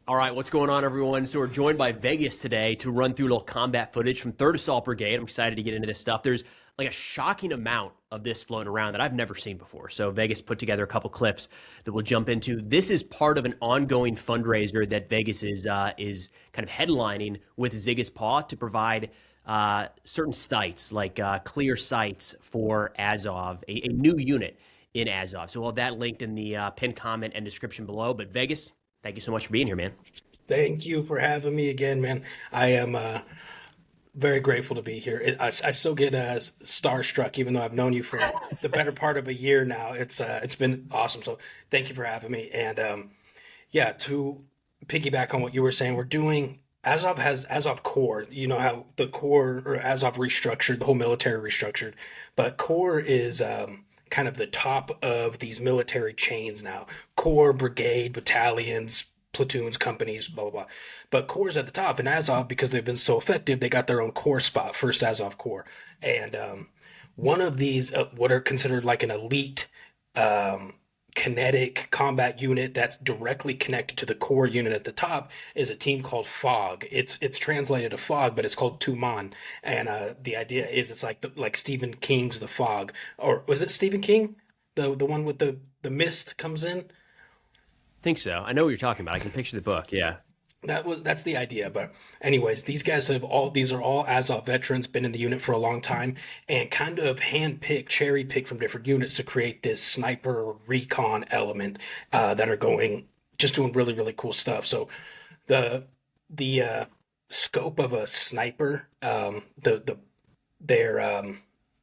All right, what's going on, everyone? So we're joined by Vegas today to run through a little combat footage from 3rd Assault Brigade. I'm excited to get into this stuff. There's like a shocking amount of this floating around that I've never seen before. So Vegas put together a couple clips that we'll jump into. This is part of an ongoing fundraiser that Vegas is kind of headlining with Ziggy's Paw to provide certain sites, like clear sites for Azov, a new unit in Azov. So we'll have that linked in the pinned comment and description below. But Vegas, thank you so much for being here, man. Thank you for having me again, man. I am very grateful to be here. I still get starstruck, even though I've known you for the better part of a year now. It's been awesome. So thank you for having me. And yeah, to piggyback on what you were saying, we're doing Azov has Azov Core. You know how the Core or Azov restructured, the whole military restructured, but Core is kind of the top of these military chains now. Corps, brigade, battalions, platoons, companies, blah, blah, blah. But Corps at the top, and Azov, because they've been so effective, they got their own Corps spot, 1st Azov Corps. And one of these, what are considered like an elite kinetic combat unit that's directly connected to the core unit at the top is a team called Fog. It's translated to Fog, but it's called Tuman. And the idea is it's like Stephen King's The Fog. Or was it Stephen King? The one with the mist comes in? I think so. I know what you're talking about. I can picture the book. Yeah. That's the idea. But anyways, these are all Azov veterans, been in the unit for a long time, and kind of cherry picked from different units to create this sniper recon element that are doing really, really cool stuff. So the scope of a sniper, their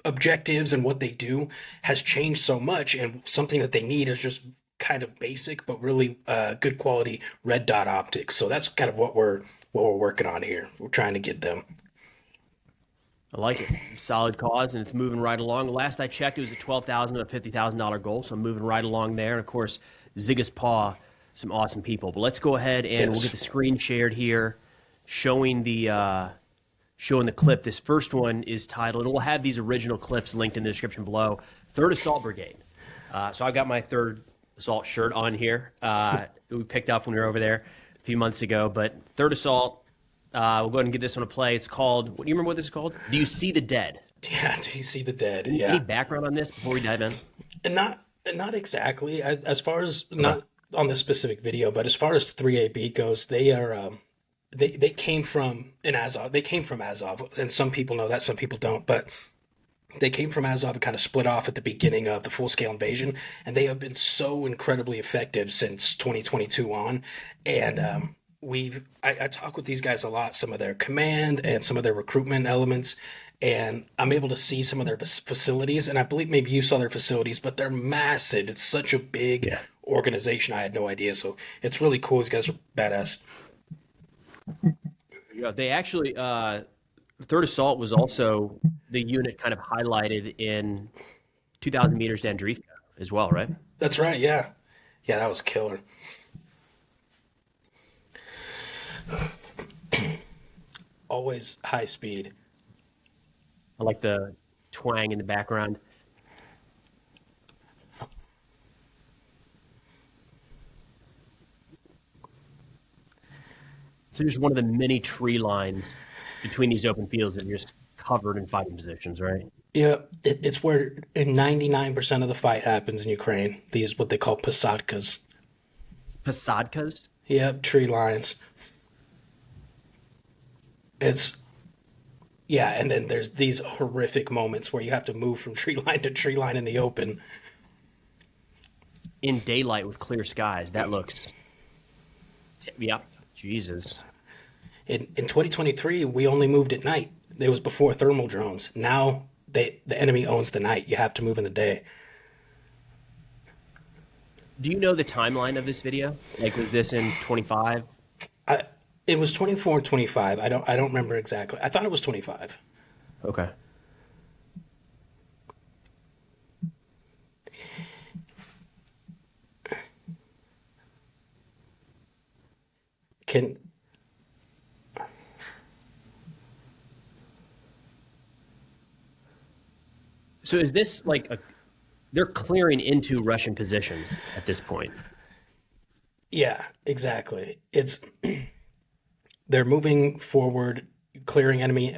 objectives and what they do has changed so much, and something that they need is just kind of basic but really good quality red dot optics. So that's kind of what we're working on here. We're trying to get them. I like it. Solid cause, and it's moving right along. Last I checked, it was a $12,000 to a $50,000 goal, so I'm moving right along there. And of course, Ziggy's Paw, some awesome people. But let's go ahead and we'll get the screen shared here, showing the clip. This first one is titled, and we'll have these original clips linked in the description below. 3rd Assault Brigade. So I've got my 3rd Assault shirt on here. We picked up when we were over there a few months ago. But 3rd Assault, we'll go ahead and give this one a play. It's called, do you remember what this is called? Do You See the Dead? Yeah, Do You See the Dead? Any background on this before we dive in? And not exactly. As far as, not on this specific video, but as far as 3AB goes, they are they came from Azov. They came from Azov, and some people know that, some people don't. But they came from Azov and kind of split off at the beginning of the full-scale invasion, and they have been so incredibly effective since 2022 on. And I talk with these guys a lot, some of their command and some of their recruitment elements, and I'm able to see some of their facilities, and I believe maybe you saw their facilities, but they're massive. It's such a big organization. I had no idea, so it's really cool. These guys are badass. Yeah, they actually 3rd Assault was also the unit kind of highlighted in 2,000 meters to Andreevka as well, right? That's right, yeah. Yeah, that was killer. Always high speed. I like the twang in the background. So just one of the many tree lines between these open fields that are just covered in fighting positions, right? Yeah, it's where 99% of the fight happens in Ukraine. These, what they call pasadkas. Pasadkas? Yep, tree lines. And then there's these horrific moments where you have to move from tree line to tree line in the open. In daylight with clear skies, that looks... Yep, Jesus. In 2023, we only moved at night. It was before thermal drones. Now the enemy owns the night. You have to move in the day. Do you know the timeline of this video? Like, was this in 25? It was 24, 25. I don't remember exactly. I thought it was 25. Okay. So is this like they're clearing into Russian positions at this point? Yeah, exactly. It's they're moving forward, clearing enemy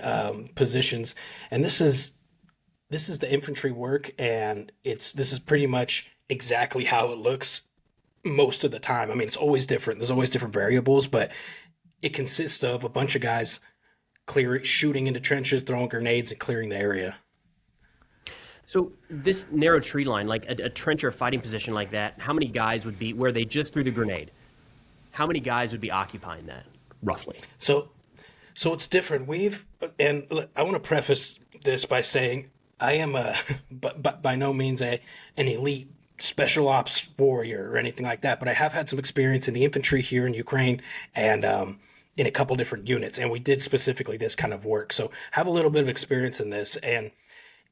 positions, and this is the infantry work, and this is pretty much exactly how it looks most of the time. I mean, it's always different. There's always different variables, but it consists of a bunch of guys shooting into trenches, throwing grenades, and clearing the area. So this narrow tree line, like a trench or a fighting position like that, how many guys would be where they just threw the grenade? How many guys would be occupying that, roughly? So, so it's different. And I want to preface this by saying I am but by no means an elite special ops warrior or anything like that. But I have had some experience in the infantry here in Ukraine and in a couple different units, and we did specifically this kind of work. So have a little bit of experience in this, and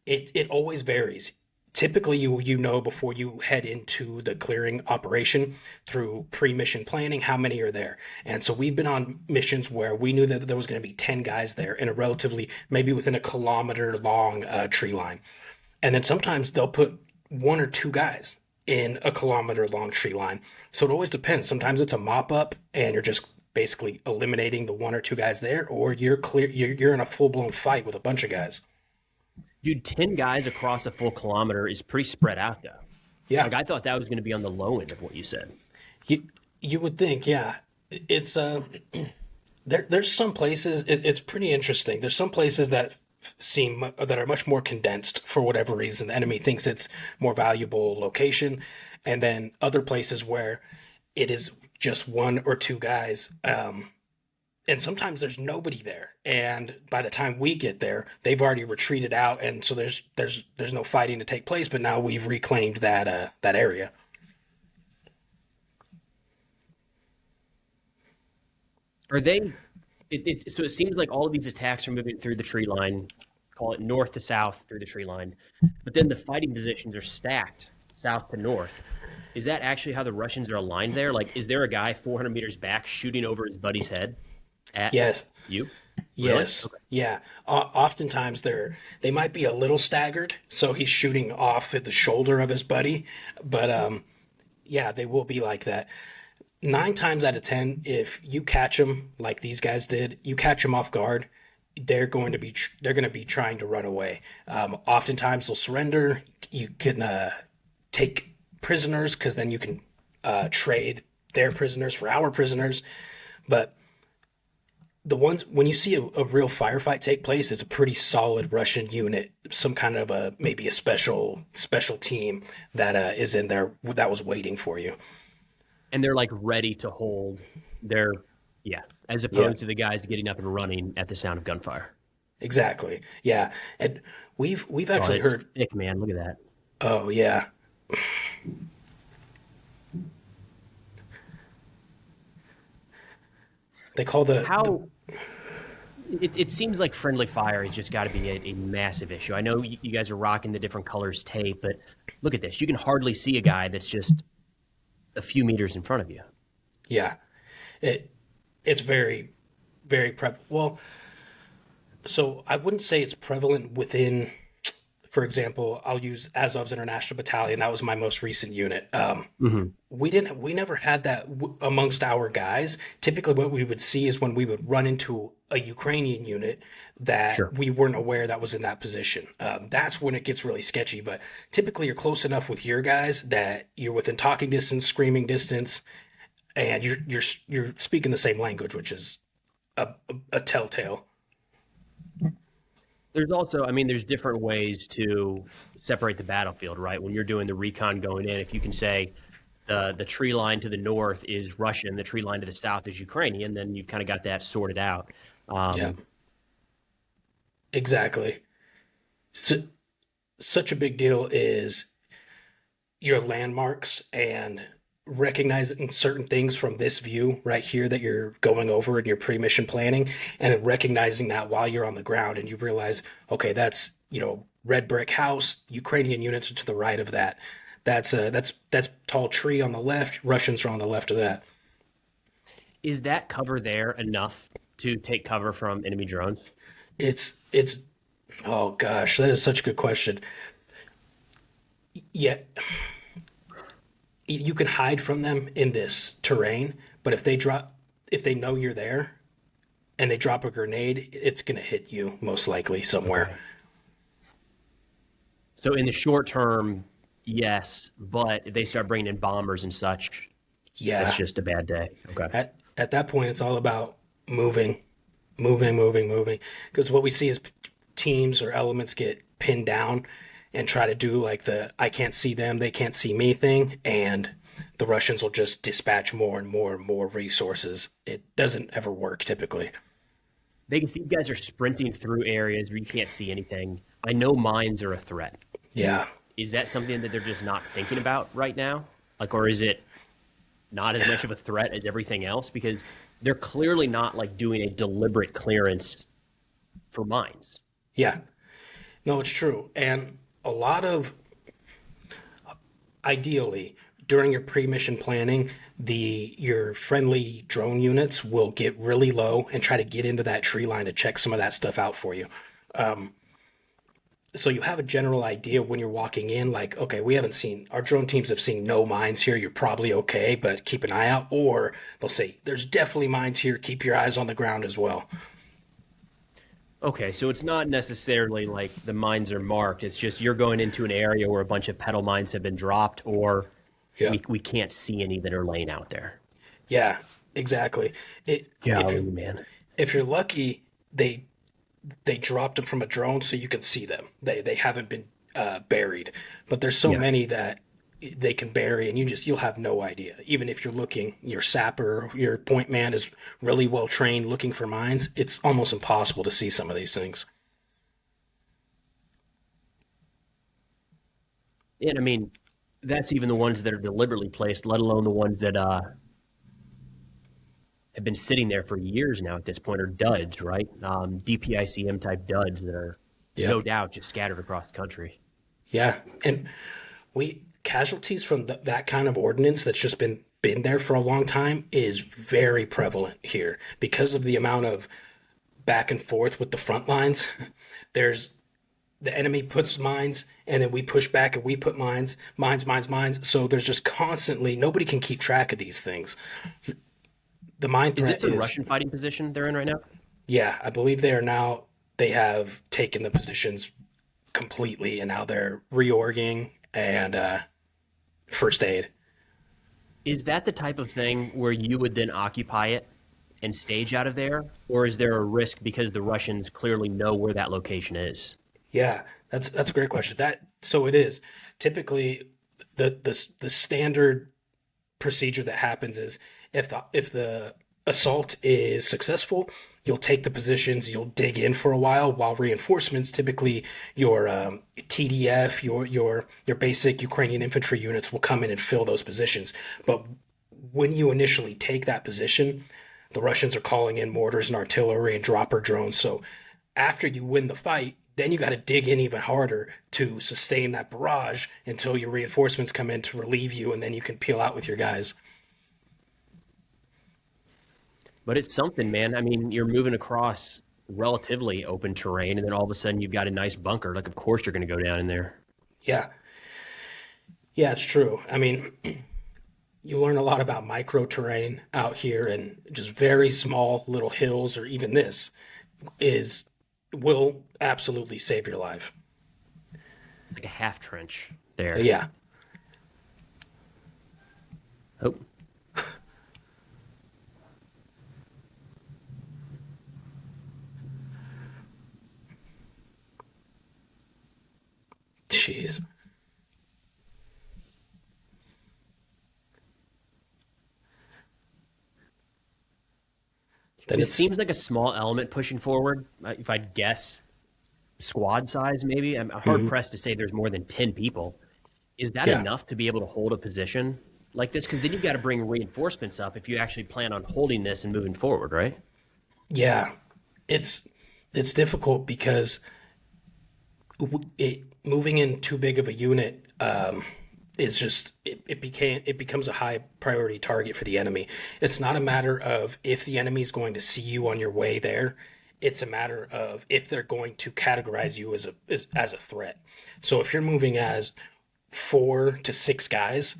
it always varies. Typically, you know before you head into the clearing operation through pre-mission planning how many are there. And so we've been on missions where we knew that there was going to be 10 guys there in a relatively, maybe within a kilometer long tree line. And then sometimes they'll put one or two guys in a kilometer long tree line. So it always depends. Sometimes it's a mop up and you're just basically eliminating the one or two guys there, or you're in a full-blown fight with a bunch of guys. Dude, 10 guys across a full kilometer is pretty spread out, though. Yeah. Like, I thought that was going to be on the low end of what you said. You would think, yeah. It's there's some places it's pretty interesting. There's some places that are much more condensed for whatever reason. The enemy thinks it's more valuable location, and then other places where it is just one or two guys. And sometimes there's nobody there, and by the time we get there, they've already retreated out, and so there's no fighting to take place. But now we've reclaimed that area. Are they? So it seems like all of these attacks are moving through the tree line, call it north to south through the tree line, but then the fighting positions are stacked south to north. Is that actually how the Russians are aligned there? Like, is there a guy 400 meters back shooting over his buddy's head at Yes. you? Yes. Really? Okay. Yeah. Oftentimes they might be a little staggered, so he's shooting off at the shoulder of his buddy, but yeah, they will be like that. 9 times out of 10, if you catch them like these guys did, you catch them off guard, they're going to be trying to run away. Oftentimes they'll surrender. You can take prisoners because then you can trade their prisoners for our prisoners, but the ones when you see a real firefight take place, it's a pretty solid Russian unit, some kind of maybe a special team that is in there that was waiting for you. And they're like ready to hold their, yeah, as opposed to the guys getting up and running at the sound of gunfire. Exactly. Yeah, and we've actually it's heard. thick, man. Look at that. Oh yeah. They call How it seems like friendly fire has just got to be a massive issue. I know you guys are rocking the different colors tape, but look at this. You can hardly see a guy that's just a few meters in front of you. Yeah, it's very very well. So I wouldn't say it's prevalent within. For example, I'll use Azov's International Battalion. That was my most recent unit. We never had that amongst our guys. Typically, what we would see is when we would run into a Ukrainian unit that we weren't aware that was in that position. That's when it gets really sketchy. But typically, you're close enough with your guys that you're within talking distance, screaming distance, and you're speaking the same language, which is a telltale. There's also, I mean, there's different ways to separate the battlefield, right? When you're doing the recon going in, if you can say the tree line to the north is Russian, the tree line to the south is Ukrainian, then you've kind of got that sorted out. Yeah, exactly. So, such a big deal is your landmarks and recognizing certain things from this view right here that you're going over in your pre-mission planning, and then recognizing that while you're on the ground and you realize, okay, that's red brick house, Ukrainian units are to the right of that. That's tall tree on the left, Russians are on the left of that. Is that cover there enough to take cover from enemy drones? It's oh gosh, that is such a good question. Yeah, you can hide from them in this terrain, but if they know you're there and they drop a grenade, it's going to hit you most likely somewhere. Okay. So in the short term, yes, but if they start bringing in bombers and such, that's Yeah. just a bad day. Okay. At that point, it's all about moving, moving. Because what we see is teams or elements get pinned down and try to do like the I can't see them, they can't see me thing. And the Russians will just dispatch more and more resources. It doesn't ever work typically. Vegas, these guys are sprinting through areas where you can't see anything. I know mines are a threat. Yeah. Is that something that they're just not thinking about right now? Like, or is it not as much of a threat as everything else? Because they're clearly not like doing a deliberate clearance for mines. Yeah. No, it's true. And a lot of ideally during your pre-mission planning, your friendly drone units will get really low and try to get into that tree line to check some of that stuff out for you. So you have a general idea when you're walking in, like, okay, our drone teams have seen no mines here. You're probably okay, but keep an eye out. Or they'll say, there's definitely mines here. Keep your eyes on the ground as well. Okay, so it's not necessarily like the mines are marked. It's just you're going into an area where a bunch of pedal mines have been dropped, or Yeah. we can't see any that are laying out there. Yeah, exactly. Golly, man. If you're lucky, they dropped them from a drone so you can see them. They haven't been buried, but there's so Yeah. many that they can bury, and you'll have no idea. Even if you're looking, your sapper, your point man is really well trained looking for mines. It's almost impossible to see some of these things. And I mean, that's even the ones that are deliberately placed, let alone the ones that have been sitting there for years now at this point, are duds, right? DPICM type duds that are no doubt just scattered across the country. Yeah, and casualties from that kind of ordnance that's just been there for a long time is very prevalent here because of the amount of back and forth with the front lines. There's the enemy puts mines, and then we push back and we put mines. So there's just constantly nobody can keep track of these things. The mine Is threat it some Russian fighting position they're in right now? Yeah, I believe they are now. They have taken the positions completely, and now they're reorging and first aid. Is that the type of thing where you would then occupy it and stage out of there? Or is there a risk because the Russians clearly know where that location is? Yeah, that's a great question. So it is typically the standard procedure that happens is if the assault is successful, you'll take the positions, you'll dig in for a while reinforcements, typically your TDF, your basic Ukrainian infantry units will come in and fill those positions. But when you initially take that position, the Russians are calling in mortars and artillery and dropper drones. So after you win the fight, then you got to dig in even harder to sustain that barrage until your reinforcements come in to relieve you, and then you can peel out with your guys. But it's something, man. I mean, you're moving across relatively open terrain, and then all of a sudden you've got a nice bunker. Like, of course you're going to go down in there. Yeah. Yeah, it's true. I mean, you learn a lot about micro terrain out here, and just very small little hills, or even this will absolutely save your life. Like a half trench there. Yeah. Oh. Jeez. It seems like a small element pushing forward. If I'd guess, squad size maybe. I'm hard pressed to say there's more than 10 people. Is that enough to be able to hold a position like this? Because then you've got to bring reinforcements up if you actually plan on holding this and moving forward, right? Yeah, it's difficult because moving in too big of a unit is just it becomes a high priority target for the enemy. It's not a matter of if the enemy is going to see you on your way there. It's a matter of if they're going to categorize you as a threat. So if you're moving as 4 to 6 guys,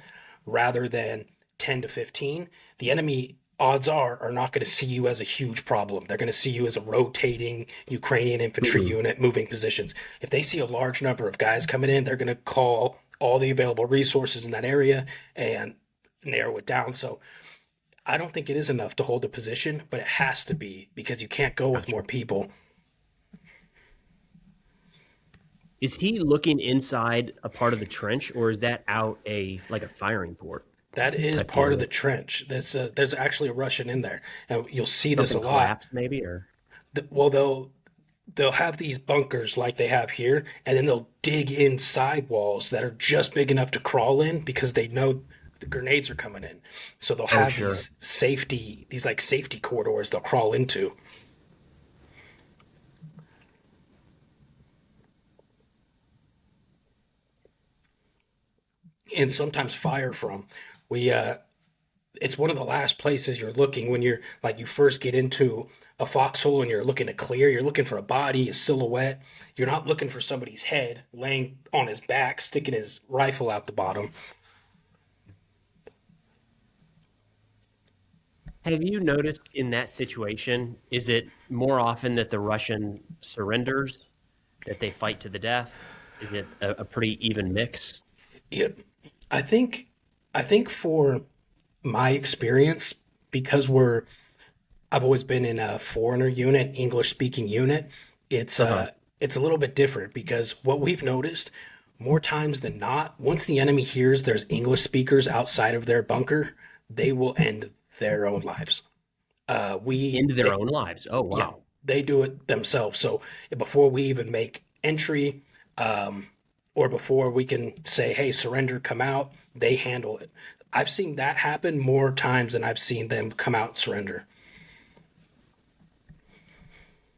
rather than 10 to 15, the enemy, odds are not going to see you as a huge problem. They're going to see you as a rotating Ukrainian infantry unit moving positions. If they see a large number of guys coming in, they're going to call all the available resources in that area and narrow it down. So I don't think it is enough to hold a position, but it has to be, because you can't go with more people. Is he looking inside a part of the trench, or is that out like a firing port? That is part of the trench. There's actually a Russian in there, and you'll see this a lot. Collapsed maybe, or Well, they'll have these bunkers like they have here, and then they'll dig in side walls that are just big enough to crawl in because they know the grenades are coming in. So they'll have these safety corridors they'll crawl into. And sometimes fire from. It's one of the last places you're looking when you're like, you first get into a foxhole and you're looking to clear. You're looking for a body, a silhouette. You're not looking for somebody's head laying on his back, sticking his rifle out the bottom. have you noticed in that situation, is it more often that the Russian surrenders, that they fight to the death? Is it a pretty even mix? Yeah, I think for my experience, because I've always been in a foreigner unit, English speaking unit, it's a little bit different, because what we've noticed more times than not, once the enemy hears there's English speakers outside of their bunker, they will end their own lives. End their own lives. Oh, wow. Yeah, they do it themselves. So before we even make entry, or before we can say, hey, surrender, come out, they handle it. I've seen that happen more times than I've seen them come out and surrender.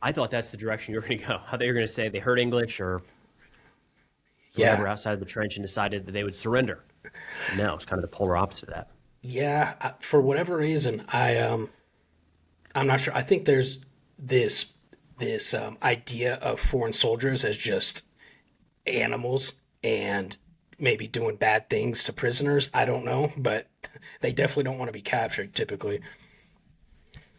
I thought that's the direction you were going to go. How they were going to say they heard English or Yeah. whatever outside of the trench and decided that they would surrender. No, it's kind of the polar opposite of that. Yeah, for whatever reason, I'm not sure. I think there's this idea of foreign soldiers as just animals and maybe doing bad things to prisoners. I don't know, but they definitely don't want to be captured typically.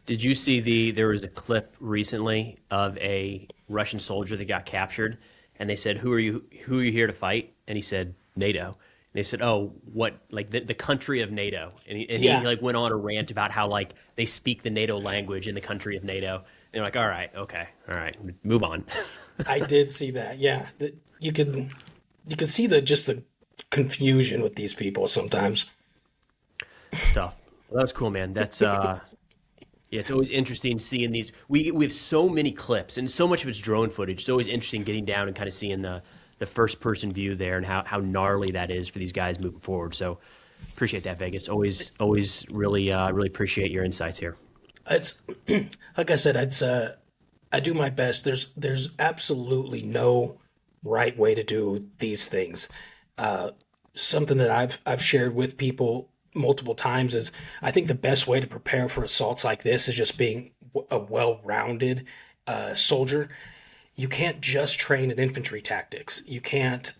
Did you see there was a clip recently of a Russian soldier that got captured, and they said, who are you here to fight? And he said, NATO. And they said, oh, what, like the country of NATO? And he like went on a rant about how like they speak the NATO language in the country of NATO. And they're like, all right, okay, all right, move on. I did see that. Yeah, you could see the confusion with these people sometimes. Stuff. Well, that was cool, man. That's yeah, it's always interesting seeing these. We have so many clips, and so much of it's drone footage. It's always interesting getting down and kind of seeing the first person view there and how gnarly that is for these guys moving forward. So appreciate that, Vegas. Always really appreciate your insights here. It's like I said, I do my best. There's absolutely no right way to do these things. Something that I've shared with people multiple times is I think the best way to prepare for assaults like this is just being a well-rounded soldier. You can't just train at infantry tactics. You can't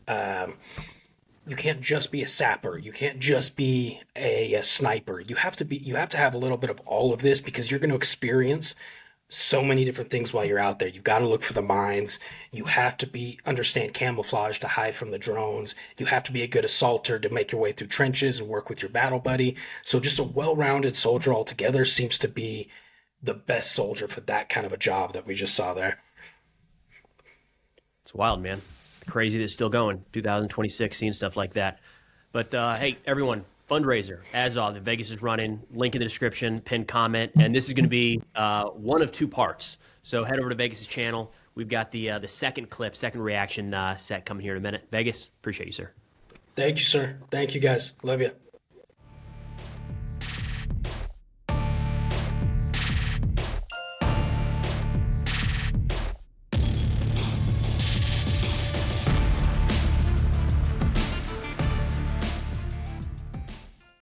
just be a sapper. You can't just be a sniper. You have to have a little bit of all of this, because you're going to experience so many different things while you're out there. You've got to look for the mines. You have to understand camouflage to hide from the drones. You have to be a good assaulter to make your way through trenches and work with your battle buddy. So just a well-rounded soldier altogether seems to be the best soldier for that kind of a job that we just saw there. It's wild, man. Crazy that it's still going. 2026, seeing stuff like that. But hey, everyone, fundraiser, as of, Vegas is running. Link in the description, pinned comment. And this is going to be one of two parts. So head over to Vegas' channel. We've got the second clip, second reaction set coming here in a minute. Vegas, appreciate you, sir. Thank you, sir. Thank you, guys. Love you.